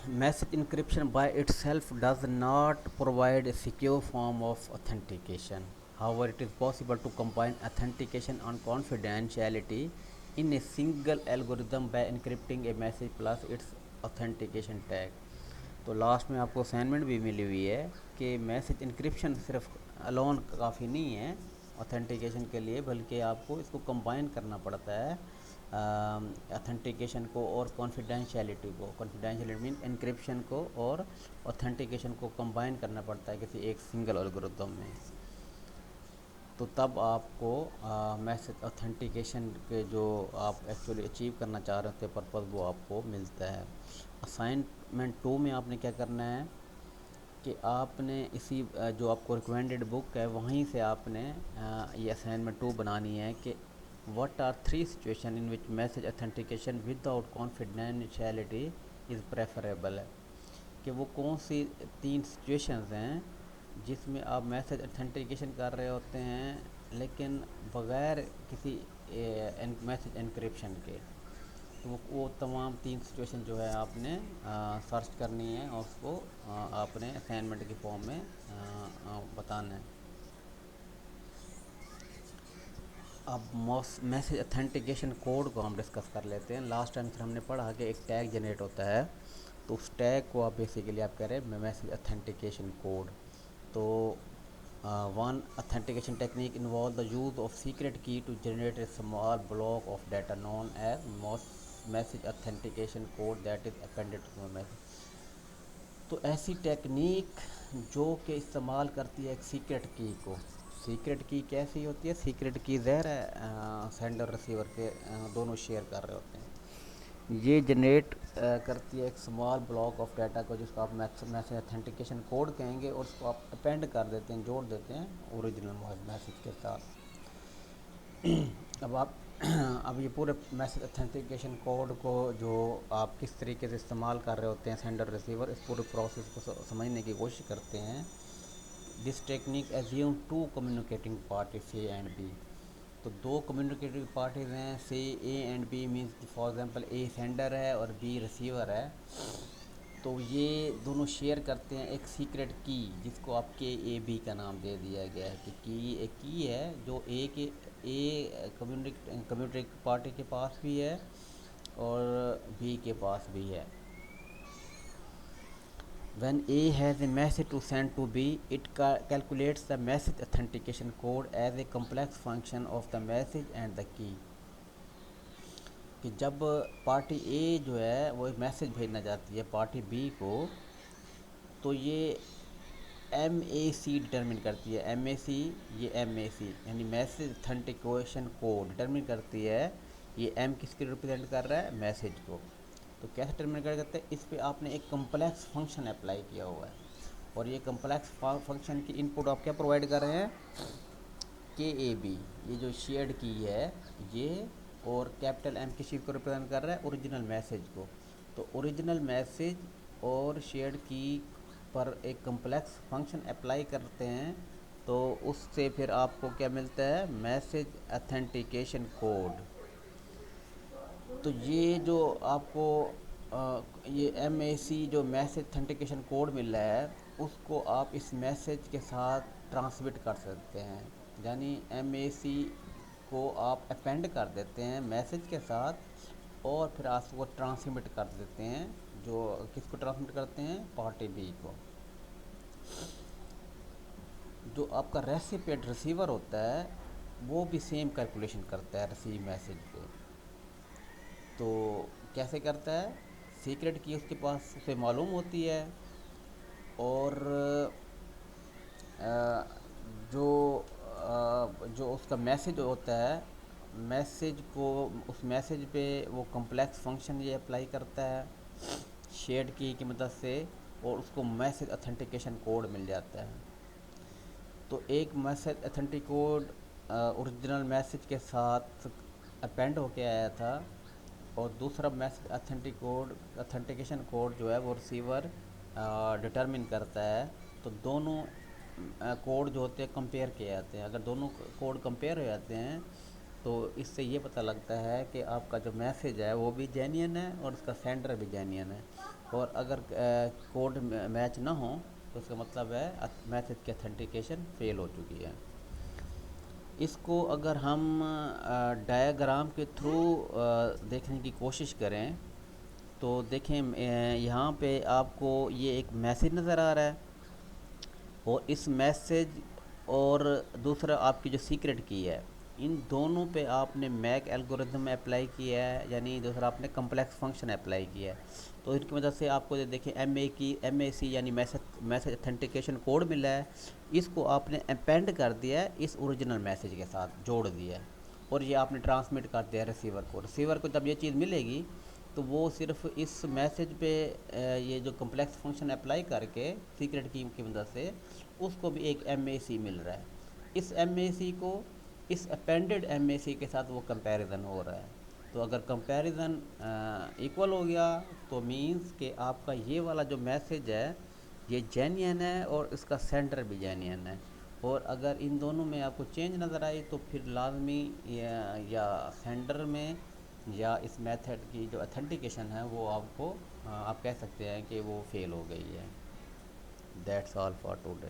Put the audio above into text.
message encryption by itself does not provide a secure form of authentication. However, it is possible to combine authentication and confidentiality in a single algorithm by encrypting a message plus its authentication tag. तो last में आपको assignment भी मिली हुई है कि message encryption सिर्फ alone काफ़ी नहीं है ऑथेंटिकेशन के लिए, बल्कि आपको इसको कंबाइन करना पड़ता है ऑथेंटिकेशन को और कॉन्फिडेंशियलिटी को। कॉन्फिडेंशियलिटी मीन इंक्रिप्शन को और ऑथेंटिकेशन को कंबाइन करना पड़ता है किसी एक सिंगल एल्गोरिथम में। तो तब आपको मैसेज ऑथेंटिकेशन के जो आप एक्चुअली अचीव करना चाह रहे होते पर्पज़ वो आपको मिलता है। असाइनमेंट 2 में आपने क्या करना है कि आपने इसी जो आपको रिकमेंडेड बुक है वहीं से आपने ये असाइनमेंट 2 बनानी है कि what are 3 situation in which message authentication without confidentiality is preferable है, कि वो कौन सी 3 सिचुएशंस हैं जिसमें आप मैसेज ऑथेंटिकेशन कर रहे होते हैं लेकिन बग़ैर किसी मैसेज एनक्रिप्शन के। तो वो तमाम 3 सिचुएशन जो है आपने सर्च करनी है और उसको आपने असाइनमेंट के फॉर्म में बताना है। अब मैसेज ऑथेंटिकेशन कोड को हम डिस्कस कर लेते हैं। लास्ट टाइम फिर हमने पढ़ा कि एक टैग जनरेट होता है, तो उस टैग को आप बेसिकली आप कह रहे हैं मैसेज ऑथेंटिकेशन कोड। तो one authentication technique involves the use of secret key to generate a small block of data known as message authentication code that is appended to the message। तो ऐसी technique जो कि इस्तेमाल करती है एक secret की को। सीक्रेट की कैसी होती है? सीक्रेट की ज़ाहिर है सेंडर रिसीवर के दोनों शेयर कर रहे होते हैं। ये जनरेट करती है एक स्मॉल ब्लॉक ऑफ डाटा को जिसको आप मैसेज ऑथेंटिकेशन कोड कहेंगे, और उसको आप अपेंड कर देते हैं, जोड़ देते हैं ओरिजिनल मैसेज के साथ। अब ये पूरे मैसेज ऑथेंटिकेशन कोड को जो आप किस तरीके से इस्तेमाल कर रहे होते हैं सेंडर रिसीवर, इस पूरे प्रोसेस को समझने की कोशिश करते हैं। This technique assume 2 communicating party C and B. तो 2 कम्युनिकेटिंग पार्टीज़ हैं, say A and B means for example A sender है और बी रिसीवर है। तो ये दोनों शेयर करते हैं एक सीक्रेट की जिसको आप के ए बी का नाम दे दिया गया है कि की एक की है जो कम्युनिटी पार्टी के पास भी है और बी के पास भी है। When A has a message to send to B, it calculates the message authentication code as a complex function of the message and the key। कि जब पार्टी ए जो है वो मैसेज भेजना चाहती है पार्टी बी को, तो ये एम ए सी डिटर्मिन करती है। एम ए सी, ये एम ए सी यानी मैसेज ऑथेंटिकेशन कोड डिटर्मिन करती है। ये एम किसके रिप्रेजेंट कर रहा है? मैसेज को। तो कैसे डिटर्मिन करते हैं? इस पे आपने एक कम्प्लेक्स फंक्शन अप्लाई किया हुआ है, और ये कम्प्लेक्स फंक्शन की इनपुट आप क्या प्रोवाइड कर रहे हैं? के ए बी, ये जो शेयर्ड की है ये, और कैपिटल एम किस चीज़ को रिप्रेजेंट कर रहा है? ओरिजिनल मैसेज को। तो ओरिजिनल मैसेज और शेयर्ड की पर एक कम्प्लेक्स फंक्शन अप्लाई करते हैं, तो उससे फिर आपको क्या मिलता है? Message authentication code. तो ये जो आपको ये एम ए सी जो मैसेज ऑथेंटिकेशन कोड मिल रहा है उसको आप इस मैसेज के साथ ट्रांसमिट कर सकते हैं। यानी एम ए सी को आप अपेंड कर देते हैं मैसेज के साथ, और फिर आप उसको ट्रांसमिट कर देते हैं। जो किसको ट्रांसमिट करते हैं? पार्टी बी को। जो आपका रेसिपिएंट रिसीवर होता है वो भी सेम कैलकुलेशन करता है रिसीव मैसेज पे। तो कैसे करता है? सीक्रेट की उसके पास उसे मालूम होती है, और जो जो उसका मैसेज होता है, मैसेज को उस मैसेज पे वो कम्प्लेक्स फंक्शन ये अप्लाई करता है शेयर्ड की मदद से, और उसको मैसेज ऑथेंटिकेशन कोड मिल जाता है। तो एक message authentic code original message के साथ अपेंड होके आया था, और दूसरा मैसेज ऑथेंटिकेशन कोड जो है वो रिसीवर डिटरमिन करता है। तो दोनों कोड जो होते हैं कंपेयर किए जाते हैं। अगर दोनों कोड कंपेयर हो जाते हैं तो इससे ये पता लगता है कि आपका जो मैसेज है वो भी जेन्युइन है और उसका सेंडर भी जेन्युइन है। اور اگر کوڈ میچ نہ ہو تو اس کا مطلب ہے میتھڈ کی اتھینٹیکیشن فیل ہو چکی ہے۔ اس کو اگر ہم ڈائیگرام کے تھرو دیکھنے کی کوشش کریں تو دیکھیں یہاں پہ آپ کو یہ ایک میسیج نظر آ رہا ہے، اور اس میسیج اور دوسرا آپ کی جو سیکرٹ کی ہے، ان دونوں پہ آپ نے میک الگورتھم اپلائی کیا ہے، یعنی دوسرا آپ نے کمپلیکس فنکشن اپلائی کیا ہے۔ تو ان کی وجہ سے آپ کو دیکھیں ایم اے سی یعنی میسیج اتھینٹیکیشن کوڈ ملا ہے، اس کو آپ نے اپینڈ کر دیا ہے اس اوریجنل میسیج کے ساتھ جوڑ دیا ہے، اور یہ آپ نے ٹرانسمٹ کر دیا ریسیور کو۔ ریسیور کو جب یہ چیز ملے گی تو وہ صرف اس میسیج پہ یہ جو کمپلیکس فنکشن اپلائی کر کے سیکرٹ کی مدد سے اس کو بھی ایک ایم اے سی مل رہا ہے، اس ایم اے سی کو اس اپینڈڈ ایم اے سی کے ساتھ وہ کمپیریزن ہو رہا ہے۔ تو اگر کمپیریزن ایکول ہو گیا تو مینس کہ آپ کا یہ والا جو میسیج ہے یہ جینین ہے اور اس کا سینڈر بھی جینین ہے، اور اگر ان دونوں میں آپ کو چینج نظر آئی تو پھر لازمی یا سینڈر میں یا اس میتھڈ کی جو اتھینٹیکیشن ہے وہ آپ کو آپ کہہ سکتے ہیں کہ وہ فیل ہو گئی ہے۔ That's all for today.